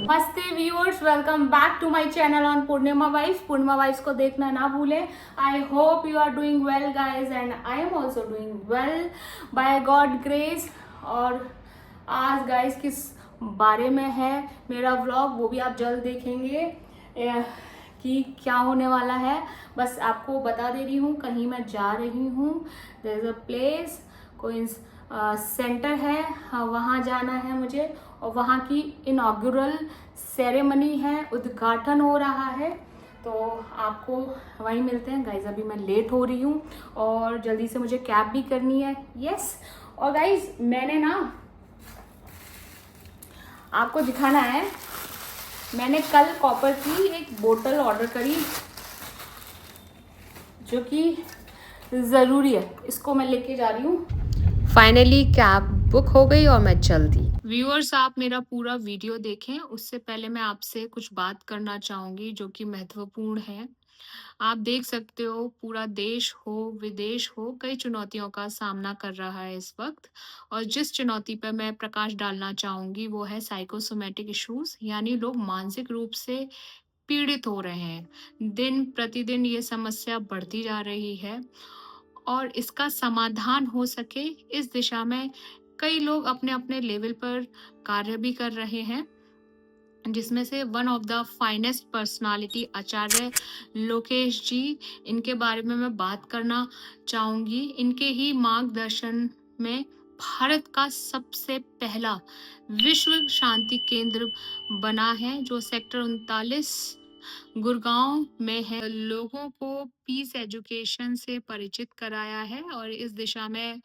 नमस्ते viewers, welcome back to my channel on Purnima vibes. Purnima vibes को देखना ना भूलें। I hope you are doing well guys and I am also doing well by God grace. और आज guys किस बारे में है मेरा व्लॉग, वो भी आप जल्द देखेंगे कि क्या होने वाला है। बस आपको बता दे रही हूँ, कहीं मैं जा रही हूँ। देयर इज अ प्लेस, कोई सेंटर है, वहाँ जाना है मुझे, और वहाँ की इनॉग्यूरल सेरेमनी है, उद्घाटन हो रहा है। तो आपको वहीं मिलते हैं गाइज। अभी मैं लेट हो रही हूँ और जल्दी से मुझे कैब भी करनी है। यस। और गाइज मैंने ना आपको दिखाना है, मैंने कल कॉपर की एक बोतल ऑर्डर करी जो कि ज़रूरी है। इसको मैं लेके जा रही हूँ। फाइनली कैब बुक हो गई और मैं चल दी। व्यूअर्स, आप मेरा पूरा वीडियो देखें, उससे पहले मैं आपसे कुछ बात करना चाहूँगी जो कि महत्वपूर्ण है। आप देख सकते हो पूरा देश हो विदेश हो कई चुनौतियों का सामना कर रहा है इस वक्त, और जिस चुनौती पर मैं प्रकाश डालना चाहूँगी वो है साइकोसोमैटिक इश्यूज, यानी लोग मानसिक रूप से पीड़ित हो रहे हैं। दिन प्रतिदिन ये समस्या बढ़ती जा रही है और इसका समाधान हो सके इस दिशा में कई लोग अपने अपने लेवल पर कार्य भी कर रहे हैं, जिसमें से one of the finest personality Acharya Lokesh ji, इनके बारे में मैं बात करना चाहूंगी। इनके ही मार्गदर्शन में भारत का सबसे पहला विश्व शांति केंद्र बना है जो सेक्टर 39 गुड़गांव में है। लोगों को पीस एजुकेशन से परिचित कराया है और इस दिशा में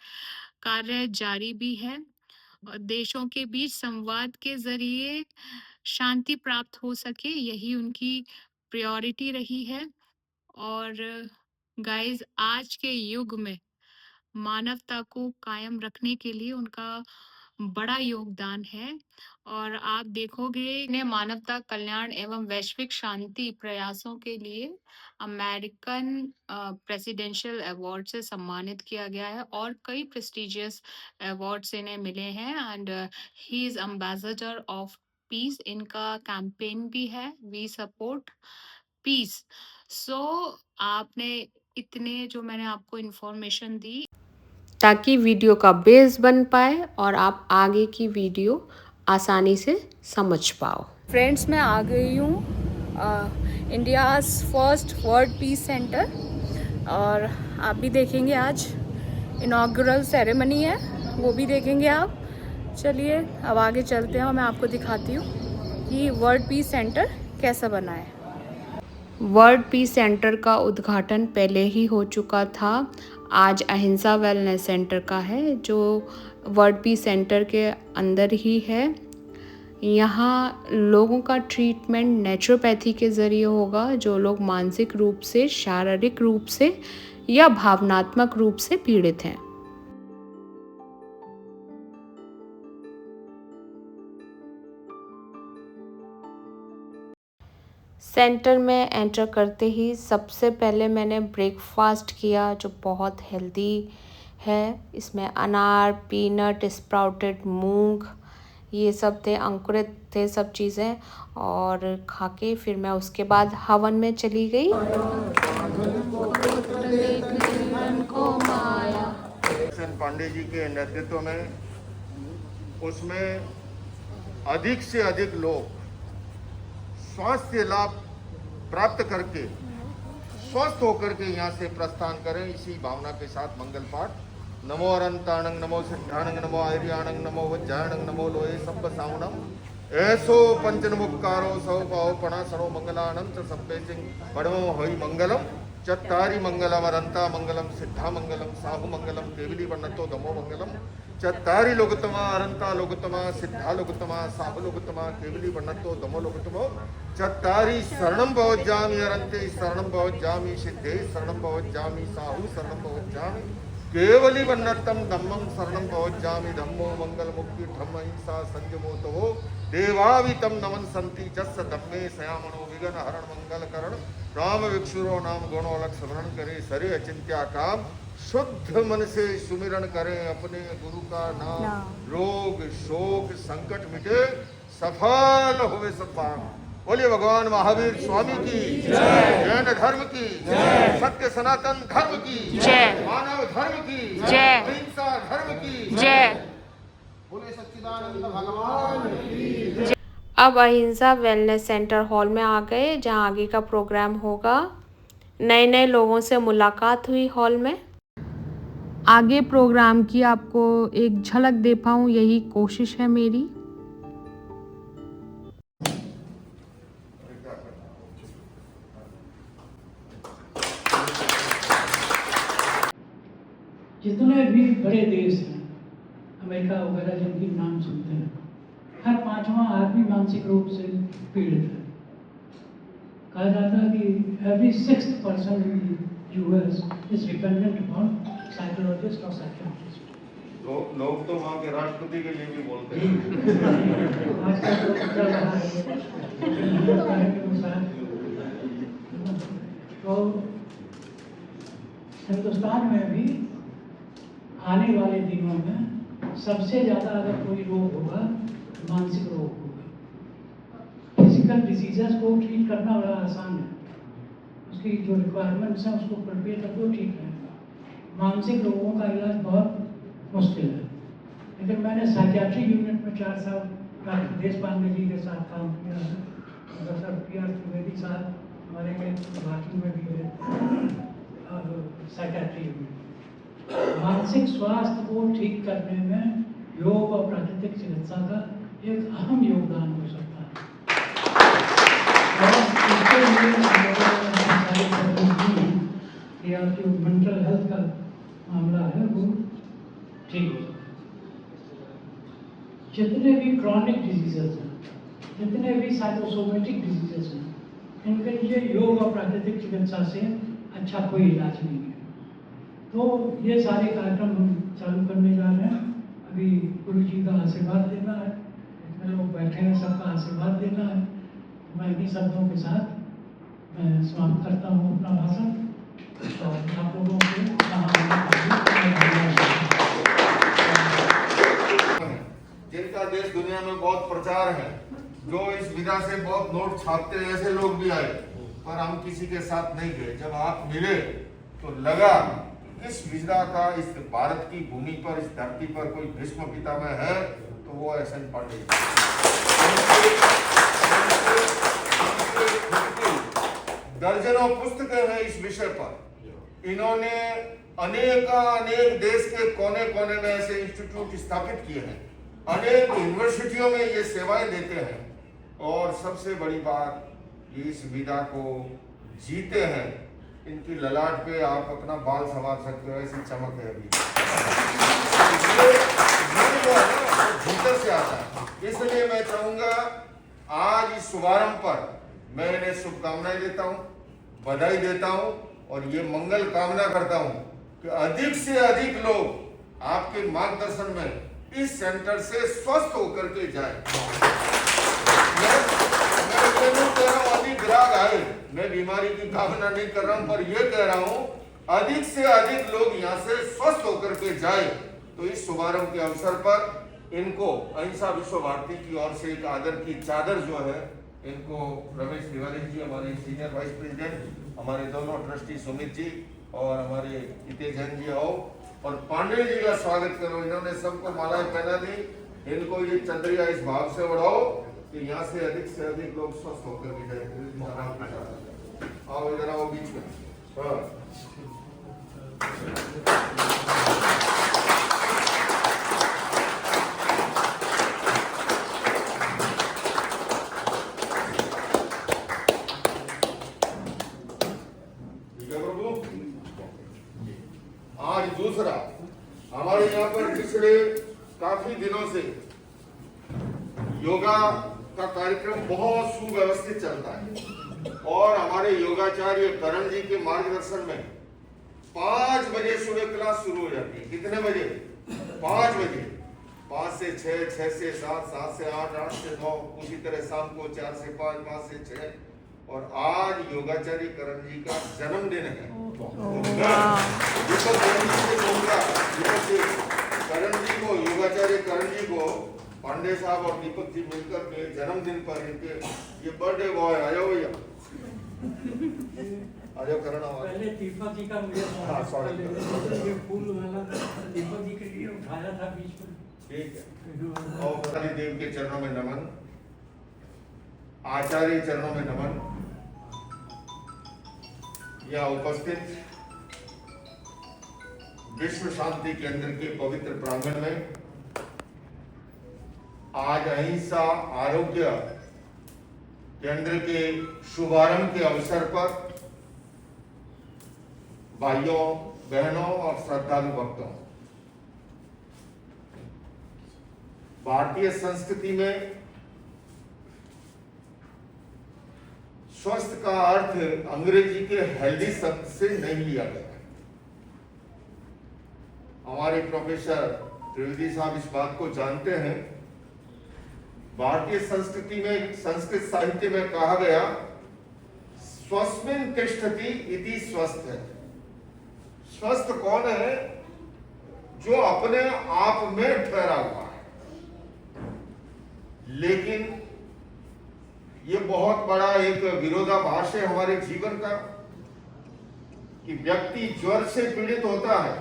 कार्य जारी भी है। और देशों के बीच संवाद के जरिए शांति प्राप्त हो सके, यही उनकी प्रायोरिटी रही है। और गाइस, आज के युग में मानवता को कायम रखने के लिए उनका बड़ा योगदान है। और आप देखोगे इन्हें मानवता कल्याण एवं वैश्विक शांति प्रयासों के लिए अमेरिकन प्रेसिडेंशियल अवार्ड से सम्मानित किया गया है और कई प्रेस्टिजियस अवार्ड्स इन्हें मिले हैं। And he is ambassador of peace. इनका कैंपेन भी है, वी सपोर्ट पीस। सो आपने इतने जो मैंने आपको इन्फॉर्मेशन दी ताकि वीडियो का बेस बन पाए और आप आगे की वीडियो आसानी से समझ पाओ। फ्रेंड्स, मैं आ गई हूँ India's first world peace centre, और आप भी देखेंगे आज इनॉग्रल सेरेमनी है, वो भी देखेंगे आप। चलिए अब आगे चलते हैं और मैं आपको दिखाती हूँ कि वर्ल्ड पीस सेंटर कैसा बना है। वर्ल्ड पीस सेंटर का उद्घाटन पहले ही हो चुका था। आज अहिंसा वेलनेस सेंटर का है जो वर्ल्ड पीस सेंटर के अंदर ही है। यहाँ लोगों का ट्रीटमेंट नेचुरोपैथी के ज़रिए होगा, जो लोग मानसिक रूप से, शारीरिक रूप से या भावनात्मक रूप से पीड़ित हैं। सेंटर में एंटर करते ही सबसे पहले मैंने ब्रेकफास्ट किया जो बहुत हेल्दी है। इसमें अनार, पीनट, स्प्राउटेड मूंग, ये सब थे, अंकुरित थे सब चीज़ें, और खा के फिर मैं उसके बाद हवन में चली गई। पांडे जी के नेतृत्व में उसमें अधिक से अधिक लोग स्वास्थ्य लाभ प्राप्त करके स्वस्थ होकर के यहाँ से प्रस्थान करें, इसी भावना के साथ मंगल पाठ नमो अरंताणंग, नमो सिद्धाणंग, नमो आर्याणंग, नमो वज्राणंग, नमो लोहे सब सावणम ऐसो पंचनमुक्कारो सौ पाओ पणा सरो मंगलानम च सब्बे सिंह पड़मो होई मंगलम चत्तारी मंगलम अरंता मंगलम सिद्धा मंगलम साहु मंगलम केवली वर्णतो दमो मंगलम चत्तारी लोकतमा अरंता लोकतमा सिद्धा लोकतमा साहु लोकतमा केवली वर्णतो दमो लोकतमो चत्तारी शरणम भवज्जामि अरंते शरणम भवज्जामि सिद्धे शरणम भवज्जामि साहु शरणम भवज्जामि केवली वर्णतम धम्मं शरणं भवज्जामि धम्मो मंगल मुक्ति धम्म हिंसा संयमोतो देवावितम नमन संति जस धम्मे सयामणो विघ्न हरण मंगल करण राम विक्षुरो नाम गुणोलक स्मरण करे सरे अचिंत्या काम शुद्ध मन से सुमिरन करें अपने गुरु का नाम रोग शोक संकट मिटे सफल होवे सब काम। बोलिए भगवान महावीर स्वामी की जय, जैन धर्म की जय, सत्य सनातन धर्म की जय, मानव धर्म की जय, अहिंसा धर्म की जय। बोले सच्चिदानंद भगवान की। अब अहिंसा वेलनेस सेंटर हॉल में आ गए, जहां आगे का प्रोग्राम होगा। नए नए लोगों से मुलाकात हुई हॉल में। आगे प्रोग्राम की आपको एक झलक दे पाऊँ, यही कोशिश है मेरी। जितने भी बड़े देश हैं, अमेरिका वगैरह जिनकी नाम सुनते हैं, हर 5वां आदमी मानसिक रूप से पीड़ित है। कहा जाता है कि every 6th person in US is dependent upon psychologist or psychiatrist। लोग तो वहाँ के राष्ट्रपति के लिए भी बोलते हैं। आजकल तो चल रहा है के अनुसार। तो हिंदुस्तान में भी आने वाले दिनों में सबसे ज़्यादा अगर कोई रोग होगा, मानसिक रोग होगा। फिजिकल डिजीजेस को ट्रीट करना बड़ा आसान है, उसकी जो रिक्वायरमेंट्स हैं उसको फुलफिल कर दो, ठीक है। मानसिक रोगों का इलाज बहुत मुश्किल है। लेकिन मैंने साइकियाट्री यूनिट में 4 साल डॉक्टर देशपांडे जी के साथ काम किया है। डॉक्टर PR त्रिवेदी साहब हमारे गुवाहाटी में भी है साइकियाट्री यूनिट। मानसिक स्वास्थ्य को ठीक करने में योग और प्राकृतिक चिकित्सा का एक अहम योगदान हो सकता है। और इसके लिए या जो मेंटल हेल्थ का मामला है वो ठीक हो। जितने भी क्रॉनिक डिजीजेस हैं, जितने भी साइकोसोमेटिक डिजीजेस हैं, इनके लिए योग और प्राकृतिक चिकित्सा से अच्छा कोई इलाज नहीं है। तो ये सारे कार्यक्रम हम चालू करने जा रहे हैं। अभी गुरु जी का आशीर्वाद लेना है, इतने लोग बैठे हैं, सबका आशीर्वाद लेना है। मैं इन्हीं शब्दों के साथ मैं समाप्त करता हूँ अपना भाषण और आप लोगों को जिनका देश दुनिया में बहुत प्रचार है, जो इस विधा से बहुत नोट छापते हैं, ऐसे लोग भी आए, पर हम किसी के साथ नहीं गए। जब आप मिले तो लगा इस विधा का इस भारत की भूमि पर, इस धरती पर कोई भीष्म पितामह है तो वो एस.एन. पांडे जी। दर्जनों पुस्तकें हैं इस विषय पर। इन्होंने अनेक देश के कोने कोने में ऐसे इंस्टीट्यूट स्थापित किए हैं, अनेक यूनिवर्सिटियों में ये सेवाएं देते हैं। और सबसे बड़ी बात, इस विधा को जीते हैं। इनकी ललाट पे आप अपना बाल संवार सकते हो, ऐसी चमक है अभी। भीतर से आता है। इसलिए मैं चाहूंगा आज इस शुभारंभ पर मैं इन्हें शुभकामनाएं देता हूं, बधाई देता हूं और ये मंगल कामना करता हूं कि अधिक से अधिक लोग आपके मार्गदर्शन में इस सेंटर से स्वस्थ होकर के जाए। अधिक ग्राहक आए, मैं बीमारी की कामना नहीं कर रहा हूं, पर यह कह रहा हूं अधिक से अधिक लोग यहाँ से स्वस्थ होकर के जाए। तो इस शुभारंभ के अवसर पर इनको अहिंसा विश्व भारती की ओर से एक आदर की चादर जो है, इनको रमेश तिवारी जी हमारे सीनियर वाइस प्रेसिडेंट, हमारे दोनों ट्रस्टी सुमित जी और हमारे हितेश जैन जी आओ और पांडे जी का स्वागत करो। इन्होंने सबको मालाएं पहना दी। इनको ये चंद्रिया इस भाव से बढ़ाओ कि यहाँ से अधिक लोग स्वस्थ होकर भी जाए। आओ इधर आओ बीच में। ठीक है प्रभु। आज दूसरा, हमारे यहाँ पर पिछले काफी दिनों से योगा का कार्यक्रम बहुत सुव्यवस्थित चलता है और हमारे योगाचार्य करण जी के मार्गदर्शन में 5 बजे सुबह क्लास शुरू हो जाती है। कितने बजे? 5 बजे। 5 से 6, 6 से 7, 7 से 8, 8 से 9, उसी तरह शाम को 4 से 5, 5 से 6। और आज योगाचार्य करण जी का जन्मदिन है। करण जी को, योगाचार्य करण जी को पांडे साहब और दीपक जी मिलकर के जन्मदिन पर इनके ये बर्थडे बॉय आयो भैया आयो करना वाला। पहले दीपक जी का मुझे हाँ, sorry। ये फूल वाला दीपक जी के लिए उठाया था बीच में। ठीक है। और काली देव के चरणों में नमन, आचार्य चरणों में नमन। यहाँ उपस्थित विश्व शांति केंद्र के पवित्र प्रांगण में आज अहिंसा आरोग्य केंद्र के शुभारंभ के अवसर पर भाइयों बहनों और श्रद्धालु भक्तों, भारतीय संस्कृति में स्वस्थ का अर्थ अंग्रेजी के हेल्दी शब्द से नहीं लिया गया। हमारे प्रोफेसर त्रिवेदी साहब इस बात को जानते हैं। भारतीय संस्कृति में, संस्कृत साहित्य में कहा गया स्वस्मिन् तिष्ठति इति स्वस्थ है। स्वस्थ कौन है? जो अपने आप में ठहरा हुआ है। लेकिन ये बहुत बड़ा एक विरोधाभास है हमारे जीवन का कि व्यक्ति ज्वर से पीड़ित होता है,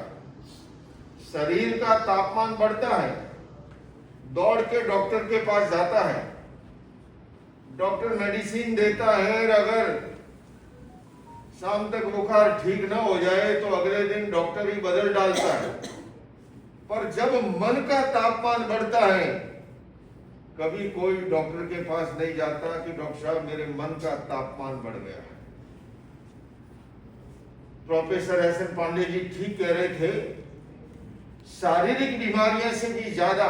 शरीर का तापमान बढ़ता है, दौड़ के डॉक्टर के पास जाता है, डॉक्टर मेडिसिन देता है और अगर शाम तक बुखार ठीक ना हो जाए तो अगले दिन डॉक्टर ही बदल डालता है। पर जब मन का तापमान बढ़ता है, कभी कोई डॉक्टर के पास नहीं जाता कि डॉक्टर साहब मेरे मन का तापमान बढ़ गया है। Professor SN. पांडे जी ठीक कह रहे थे, शारीरिक बीमारियों से भी ज्यादा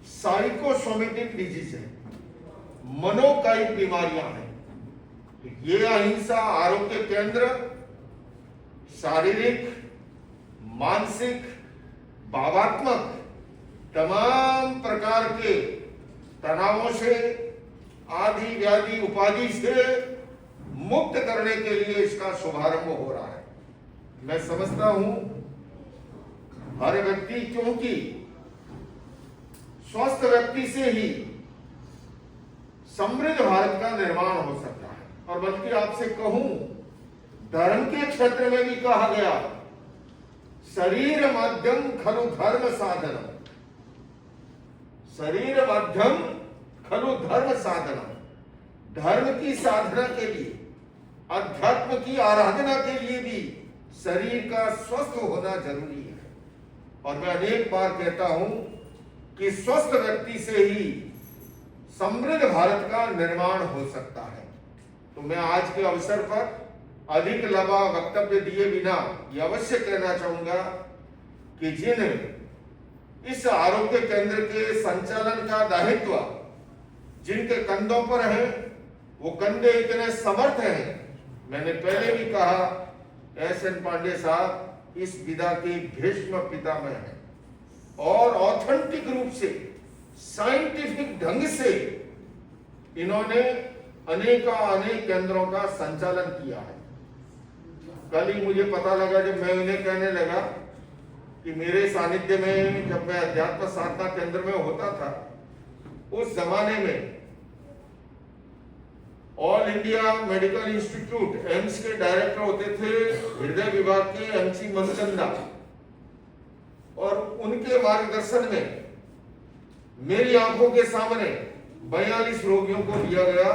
साइकोसोमेटिक डिजीज है, मनोकायिक बीमारियां हैं। ये अहिंसा आरोग्य केंद्र शारीरिक, मानसिक, भावात्मक तमाम प्रकार के तनावों से, आदि व्याधि उपाधि से मुक्त करने के लिए इसका शुभारंभ हो रहा है। मैं समझता हूं हर व्यक्ति, क्योंकि स्वस्थ व्यक्ति से ही समृद्ध भारत का निर्माण हो सकता है। और बल्कि आपसे कहूं, धर्म के क्षेत्र में भी कहा गया शरीर मध्यम खलु धर्म साधनम। शरीर मध्यम खलु धर्म साधनम। धर्म की साधना के लिए, अध्यात्म की आराधना के लिए भी शरीर का स्वस्थ होना जरूरी है। और मैं अनेक बार कहता हूं कि स्वस्थ व्यक्ति से ही समृद्ध भारत का निर्माण हो सकता है। तो मैं आज के अवसर पर अधिक लंबा वक्तव्य दिए बिना यह अवश्य कहना चाहूंगा कि जिन इस आरोग्य केंद्र के संचालन का दायित्व जिनके कंधों पर है, वो कंधे इतने समर्थ हैं। मैंने पहले भी कहा, एस.एन. पांडे साहब इस विधा के भीष्म पितामह हैं और ऑथेंटिक रूप से, साइंटिफिक ढंग से इन्होंने अनेक केंद्रों का संचालन किया है। कल ही मुझे पता लगा, जब मैं उन्हें कहने लगा कि मेरे सानिध्य में जब मैं अध्यात्म साधना केंद्र में होता था, उस जमाने में all India medical institute AIIMS के डायरेक्टर होते थे हृदय विभाग के एमसी मनचंदा, और उनके मार्गदर्शन में मेरी आंखों के सामने 42 रोगियों को दिया गया,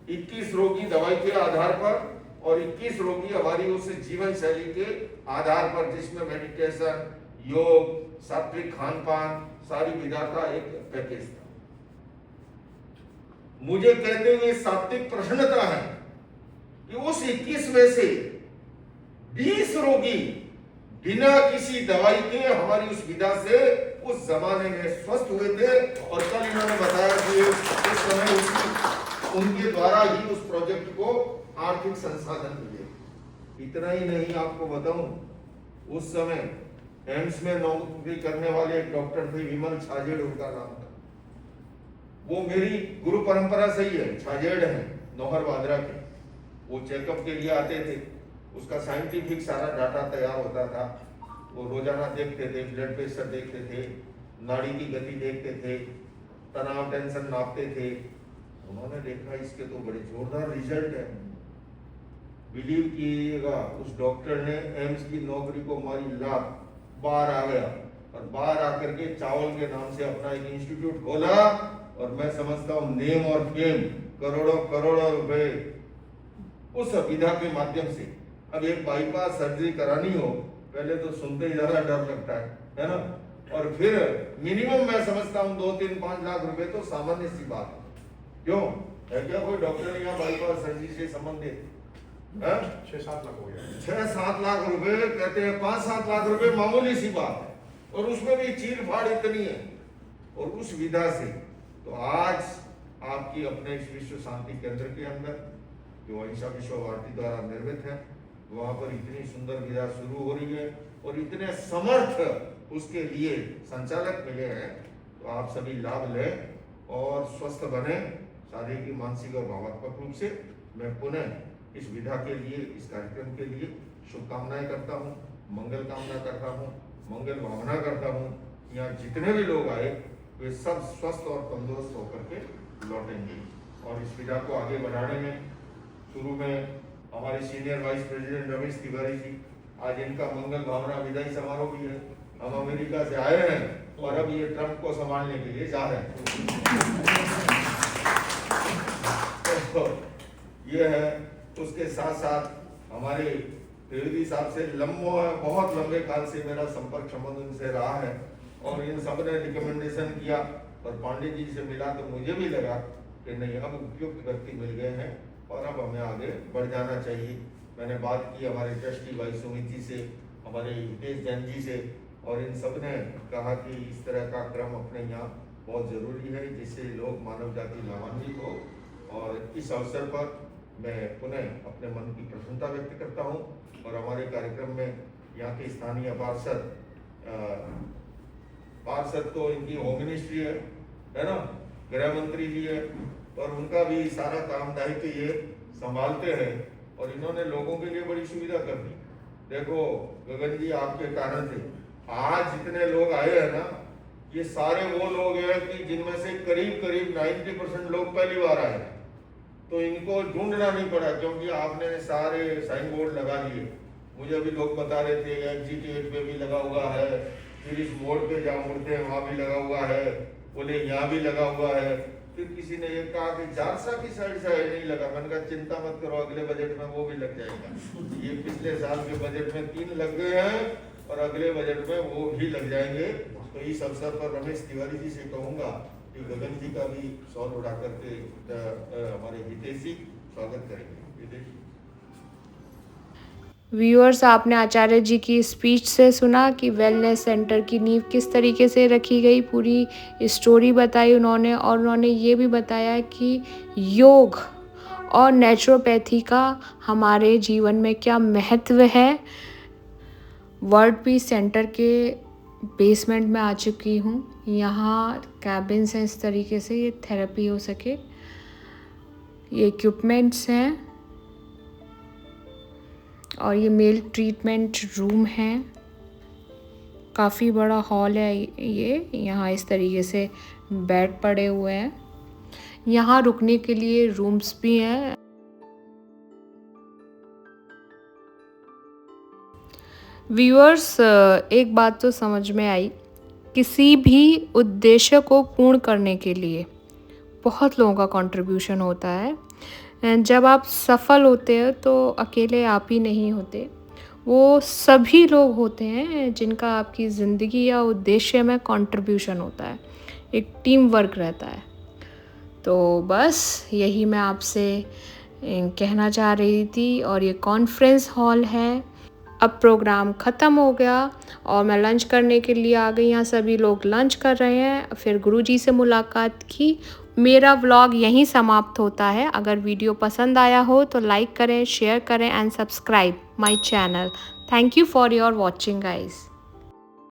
21 रोगी दवाई के आधार पर और 21 रोगी हमारी उस जीवन शैली के आधार पर, जिसमें मेडिटेशन, योग, सात्विक खान पान, सारी विधा का एक पैकेज था। मुझे कहते हुए सात्विक प्रसन्नता है कि उस 21 में से 20 रोगी बिना किसी दवाई के हमारी उस विधा से उस जमाने में स्वस्थ हुए थे। और कल इन्होंने बताया कि उस समय उनके द्वारा ही उस प्रोजेक्ट को आर्थिक संसाधन मिले। इतना ही नहीं, आपको बताऊं, उस समय एम्स में नौकरी करने वाले एक डॉक्टर थे, विमल छाजेड़ उनका नाम था। वो मेरी गुरु परंपरा से ही है, छाजेड़ है, नौहर वादरा के। वो चेकअप के लिए आते थे, उसका साइंटिफिक सारा डाटा तैयार होता था। वो रोजाना देखते थे, ब्लड प्रेशर देखते थे, नाड़ी की गति देखते थे, तनाव टेंशन नापते थे, उन्होंने देखा इसके तो बड़े जोरदार रिजल्ट है। बिलीव कीजिएगा, उस डॉक्टर ने एम्स की नौकरी को मारी लात, बाहर आ गया और बाहर आकर के चावल के नाम से अपना एक इंस्टीट्यूट खोला, और मैं समझता हूँ नेम और फेम, करोड़ों करोड़ों रुपए उस सुविधा के माध्यम से। अब एक बाईपास सर्जरी करानी हो, पहले तो सुनते ही ज्यादा डर लगता है ना, और फिर मिनिमम मैं समझता हूँ 2, 3, 5 लाख रुपए तो सामान्य सी बात है। क्यों है, क्या कोई डॉक्टर यहाँ बाईपास सर्जरी से संबंधित 6-7 लाख हो गया, 6-7 लाख रुपए कहते हैं, 5-7 लाख रुपए मामूली सी बात है, और उसमें भी चीर फाड़ इतनी है। और उस विधा से तो आज आपकी अपने इस विश्व शांति केंद्र के अंदर जो अहिंसा विश्व भारती द्वारा निर्मित है, वहां पर इतनी सुंदर विधा शुरू हो रही है, और इतने समर्थ उसके लिए संचालक मिले हैं। तो आप सभी लाभ लें और स्वस्थ बने, शारीरिक, मानसिक और भावनात्मक रूप से। मैं पुनः इस विधा के लिए, इस कार्यक्रम के लिए शुभकामनाएं करता हूँ, मंगल कामना करता हूँ, मंगल भावना करता हूँ। यहाँ जितने भी लोग आए वे सब स्वस्थ और तंदुरुस्त होकर के लौटेंगे। और इस विधा को आगे बढ़ाने में शुरू में हमारे senior vice president Ramesh Tiwari ji, आज इनका मंगल भावना विदाई समारोह भी है। हम अमेरिका से आए हैं और अब ये ट्रम्प को संभालने के लिए जा रहे हैं। तो ये है। उसके साथ साथ हमारे त्रिवेदी साहब से बहुत लंबे काल से मेरा संपर्क संबंध उनसे रहा है, और इन सब ने रिकमेंडेशन किया, और पांडे जी से मिला तो मुझे भी लगा कि नहीं, अब उपयुक्त व्यक्ति मिल गए हैं और अब हमें आगे बढ़ जाना चाहिए। मैंने बात की हमारे ट्रस्टी वाइस समिति से, हमारे हितेश जैन जी से, और इन सब ने कहा कि इस तरह का क्रम अपने यहाँ बहुत ज़रूरी है, जिससे लोग, मानव जाति लाभान्वित हो। और इस अवसर पर मैं पुनः अपने मन की प्रसन्नता व्यक्त करता हूँ। और हमारे कार्यक्रम में यहाँ के स्थानीय पार्षद तो इनकी होम मिनिस्ट्री है ना, गृह मंत्री जी है, और उनका भी सारा काम दायित्व ये संभालते हैं, और इन्होंने लोगों के लिए बड़ी सुविधा कर दी। देखो गगन जी, आपके कारण से आज जितने लोग आए हैं ना, ये सारे वो लोग हैं कि जिनमें से करीब 90% लोग पहली बार आए हैं। तो इनको ढूंढना नहीं पड़ा, क्योंकि आपने सारे साइन बोर्ड लगा दिए। मुझे अभी लोग बता रहे थे एग्जिट 8 पे भी लगा हुआ है, फिर इस मोड़ पे जहाँ मुड़ते हैं वहाँ भी लगा हुआ है, बोले यहाँ भी लगा हुआ है। फिर किसी ने ये कहा कि जारसा की साइड से नहीं लगा। मैंने कहा चिंता मत करो, अगले बजट में वो भी लग जाएगा। ये पिछले साल के बजट में 3 लग गए हैं, और अगले बजट में वो भी लग जाएंगे। तो इस अवसर पर रमेश तिवारी जी से कहूँगा कि गगन जी का भी शॉल उड़ा करके हमारे हितेश जी स्वागत करेंगे। हितेश जी। व्यूअर्स, आपने आचार्य जी की स्पीच से सुना कि वेलनेस सेंटर की नींव किस तरीके से रखी गई, पूरी स्टोरी बताई उन्होंने, और उन्होंने ये भी बताया कि योग और नेचुरोपैथी का हमारे जीवन में क्या महत्व है। वर्ल्ड पीस सेंटर के बेसमेंट में आ चुकी हूँ। यहाँ कैबिन्स हैं इस तरीके से, ये थेरेपी हो सके, ये इक्विपमेंट्स हैं, और ये मेल ट्रीटमेंट रूम है। काफ़ी बड़ा हॉल है ये। यहाँ इस तरीके से बेड पड़े हुए हैं। यहाँ रुकने के लिए रूम्स भी हैं। व्यूअर्स, एक बात तो समझ में आई, किसी भी उद्देश्य को पूर्ण करने के लिए बहुत लोगों का कंट्रीब्यूशन होता है। जब आप सफल होते हैं तो अकेले आप ही नहीं होते, वो सभी लोग होते हैं जिनका आपकी ज़िंदगी या उद्देश्य में कंट्रीब्यूशन होता है, एक टीम वर्क रहता है। तो बस यही मैं आपसे कहना चाह रही थी। और ये कॉन्फ्रेंस हॉल है। अब प्रोग्राम ख़त्म हो गया और मैं लंच करने के लिए आ गई। यहाँ सभी लोग लंच कर रहे हैं। फिर गुरुजी से मुलाकात की। मेरा व्लॉग यहीं समाप्त होता है। अगर वीडियो पसंद आया हो तो लाइक करें, शेयर करें and subscribe my channel. Thank you for your watching guys.